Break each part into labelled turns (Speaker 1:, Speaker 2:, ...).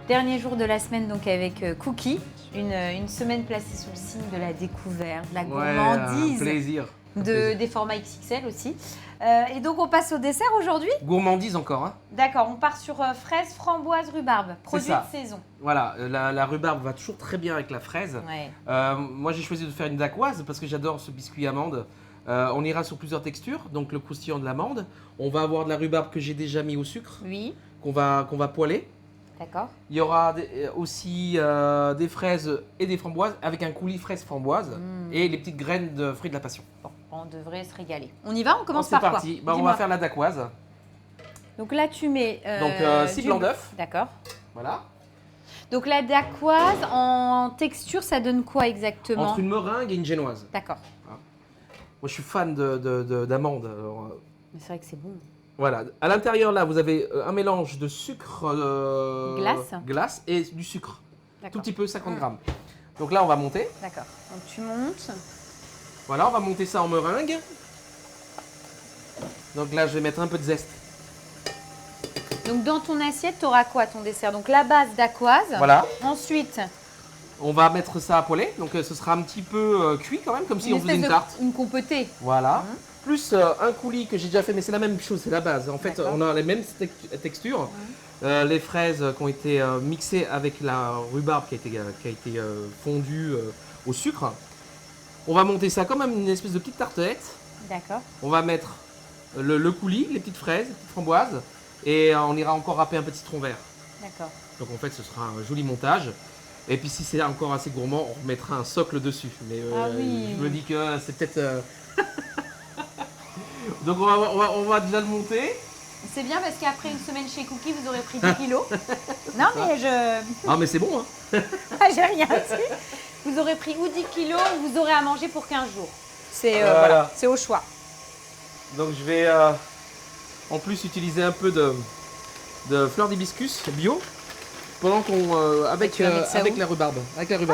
Speaker 1: Dernier jour de la semaine donc avec Cookie, une semaine placée sous le signe de la découverte, de la gourmandise,
Speaker 2: plaisir.
Speaker 1: des formats XXL aussi. Et donc on passe au dessert aujourd'hui.
Speaker 2: Gourmandise encore. Hein.
Speaker 1: D'accord, on part sur fraises, framboises, rhubarbe, produit de saison.
Speaker 2: Voilà, la rhubarbe va toujours très bien avec la fraise.
Speaker 1: Ouais.
Speaker 2: Moi j'ai choisi de faire une dacquoise parce que j'adore ce biscuit amande. On ira sur plusieurs textures, donc le croustillant de l'amande. On va avoir de la rhubarbe que j'ai déjà mis au sucre,
Speaker 1: Oui.
Speaker 2: qu'on va poêler.
Speaker 1: D'accord.
Speaker 2: Il y aura aussi des fraises et des framboises avec un coulis fraise framboise et les petites graines de fruits de la passion.
Speaker 1: Bon, on devrait se régaler. On y va, on commence
Speaker 2: C'est
Speaker 1: par
Speaker 2: parti.
Speaker 1: quoi
Speaker 2: On va faire la dacquoise.
Speaker 1: Donc là tu mets
Speaker 2: 6 blancs d'œufs.
Speaker 1: D'accord.
Speaker 2: Voilà.
Speaker 1: Donc la dacquoise en texture, ça donne quoi exactement?
Speaker 2: Entre une meringue et une génoise.
Speaker 1: D'accord.
Speaker 2: Voilà. Moi je suis fan d'amandes.
Speaker 1: Mais c'est vrai que c'est bon.
Speaker 2: Voilà, à l'intérieur là vous avez un mélange de sucre glace et du sucre. Tout petit peu, 50 grammes. Donc là on va monter.
Speaker 1: D'accord, donc tu montes.
Speaker 2: Voilà, on va monter ça en meringue. Donc là je vais mettre un peu de zeste.
Speaker 1: Donc dans ton assiette, tu auras quoi ton dessert? Donc la base dacquoise.
Speaker 2: Voilà.
Speaker 1: Ensuite,
Speaker 2: on va mettre ça à poêler, donc ce sera un petit peu cuit quand même, comme si on faisait une tarte.
Speaker 1: Une compotée.
Speaker 2: Voilà. Plus un coulis que j'ai déjà fait, mais c'est la même chose, c'est la base. En fait, on a les mêmes textures. Les fraises qui ont été mixées avec la rhubarbe qui a été fondue au sucre. On va monter ça comme une espèce de petite tartelette.
Speaker 1: D'accord.
Speaker 2: On va mettre le coulis, les petites fraises, les petites framboises, et on ira encore râper un peu de citron vert.
Speaker 1: D'accord.
Speaker 2: Donc en fait, ce sera un joli montage. Et puis si c'est encore assez gourmand, on remettra un socle dessus. Mais je me dis que c'est peut-être... Donc on va déjà le monter.
Speaker 1: C'est bien parce qu'après une semaine chez Cookie, vous aurez pris 10 kilos. Non mais
Speaker 2: Ah mais c'est bon hein.
Speaker 1: J'ai rien dit. Vous aurez pris ou 10 kilos ou vous aurez à manger pour 15 jours. C'est
Speaker 2: voilà.
Speaker 1: C'est au choix.
Speaker 2: Donc je vais en plus utiliser un peu de fleur d'hibiscus bio. Pendant qu'on avec la rhubarbe,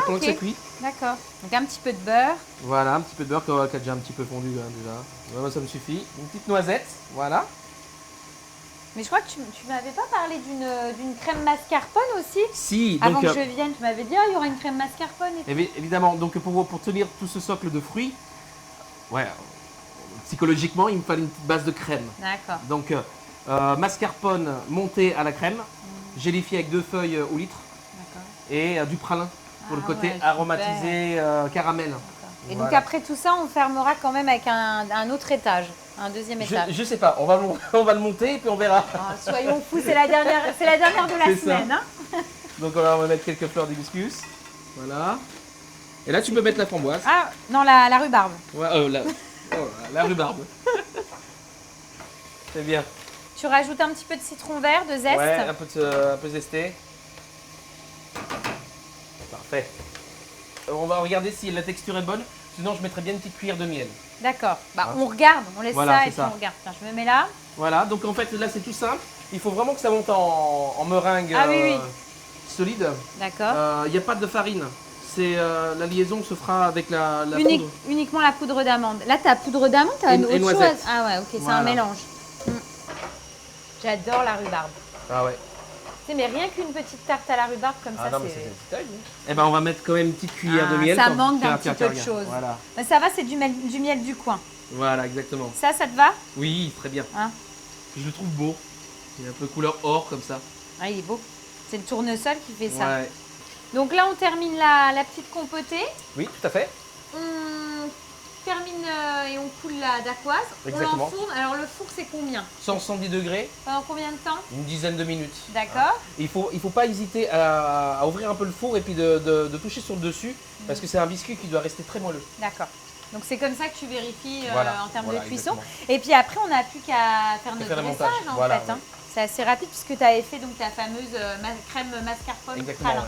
Speaker 2: pendant que ça cuit.
Speaker 1: D'accord. Donc un petit peu de beurre.
Speaker 2: Voilà, un petit peu de beurre qui a déjà un petit peu fondu hein, déjà. Voilà, ça me suffit. Une petite noisette, voilà.
Speaker 1: Mais je crois que tu m'avais pas parlé d'une crème mascarpone aussi.
Speaker 2: Si.
Speaker 1: Avant que je vienne, tu m'avais dit il y aura une crème mascarpone.
Speaker 2: Évidemment. Donc pour tenir tout ce socle de fruits, ouais, psychologiquement il me fallait une petite base de crème.
Speaker 1: D'accord.
Speaker 2: Donc mascarpone monté à la crème. Gélifié avec 2 feuilles au litre et du pralin pour le côté aromatisé caramel.
Speaker 1: Et donc après tout ça, on fermera quand même avec un autre étage, un deuxième étage.
Speaker 2: Je sais pas, on va le monter et puis on verra.
Speaker 1: Ah, soyons fous, c'est la dernière de la semaine. Hein.
Speaker 2: Donc on va mettre quelques fleurs d'hibiscus. Voilà. Et là tu peux mettre la framboise.
Speaker 1: Ah non, la rhubarbe.
Speaker 2: Ouais, la rhubarbe. C'est bien.
Speaker 1: Tu rajoutes un petit peu de citron vert, de zeste.
Speaker 2: Ouais, un peu zesté. Parfait. On va regarder si la texture est bonne. Sinon, je mettrais bien une petite cuillère de miel.
Speaker 1: D'accord. Bah, on regarde, on laisse ça et puis on regarde. Tiens, je me mets là.
Speaker 2: Voilà, donc en fait, là, c'est tout simple. Il faut vraiment que ça monte en meringue solide.
Speaker 1: D'accord.
Speaker 2: Il n'y a pas de farine. La liaison se fera avec la poudre.
Speaker 1: Uniquement la poudre d'amande. Là, tu as poudre d'amande, tu as une autre chose. Ah ouais, ok, c'est un mélange. J'adore la rhubarbe.
Speaker 2: Ah ouais.
Speaker 1: Tu sais, mais rien qu'une petite tarte à la rhubarbe comme ça, c'est...
Speaker 2: Eh ben, on va mettre quand même une petite cuillère de miel.
Speaker 1: Ça manque d'un petit peu de choses.
Speaker 2: Voilà.
Speaker 1: Mais ça va, c'est du miel du coin.
Speaker 2: Voilà, exactement.
Speaker 1: Ça te va?
Speaker 2: Oui, très bien.
Speaker 1: Hein?
Speaker 2: Je le trouve beau. Il est un peu couleur or comme ça.
Speaker 1: Ah, il est beau. C'est le tournesol qui fait ça.
Speaker 2: Ouais.
Speaker 1: Donc là, on termine la petite compotée.
Speaker 2: Oui, tout à fait.
Speaker 1: On termine et on coule la dacquoise.
Speaker 2: Exactement.
Speaker 1: On l'enfourne. Alors le four, c'est combien?
Speaker 2: 170 degrés.
Speaker 1: Pendant combien de temps?
Speaker 2: Une dizaine de minutes.
Speaker 1: D'accord.
Speaker 2: Il faut pas hésiter à ouvrir un peu le four et puis de toucher sur le dessus parce que c'est un biscuit qui doit rester très moelleux.
Speaker 1: D'accord. Donc c'est comme ça que tu vérifies en termes de cuisson.
Speaker 2: Exactement.
Speaker 1: Et puis après, on n'a plus qu'à faire notre dressage en fait. Hein. C'est assez rapide puisque tu avais fait donc, ta fameuse crème mascarpone.
Speaker 2: Exactement. Ouais.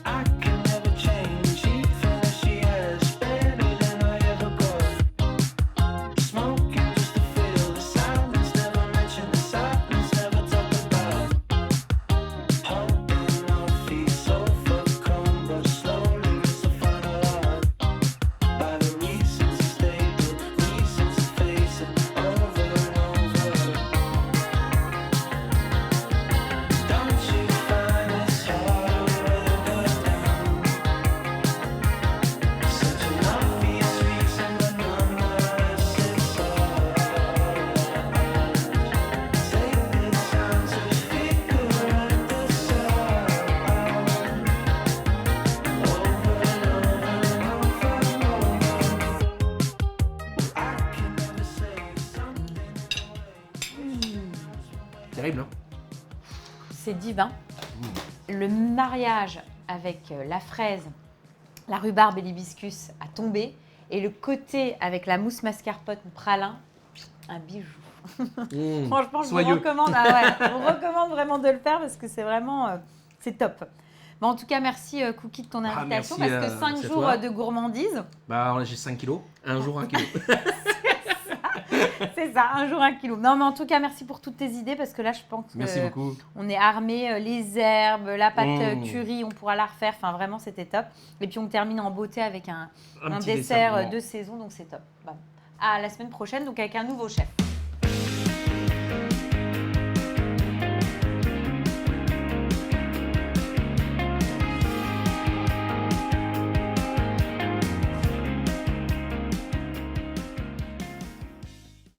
Speaker 3: I can never change, even
Speaker 2: Terrible, hein.
Speaker 1: C'est divin. Le mariage avec la fraise, la rhubarbe et l'hibiscus a tombé. Et le côté avec la mousse mascarpone pralin, un bijou. Franchement, je vous recommande, je vous recommande vraiment de le faire parce que c'est vraiment c'est top. Bon, en tout cas, merci Cookie de ton invitation parce que 5 jours de gourmandise.
Speaker 2: Bah, j'ai 5 kilos, un jour 1 kilo.
Speaker 1: C'est ça, un jour 1 kilo. Non, mais en tout cas, merci pour toutes tes idées parce que là, je pense qu'on est armé, les herbes, la pâte curry, on pourra la refaire. Enfin, vraiment, c'était top. Et puis, on termine en beauté avec un dessert de saison, donc c'est top. Bon. À la semaine prochaine, donc avec un nouveau chef.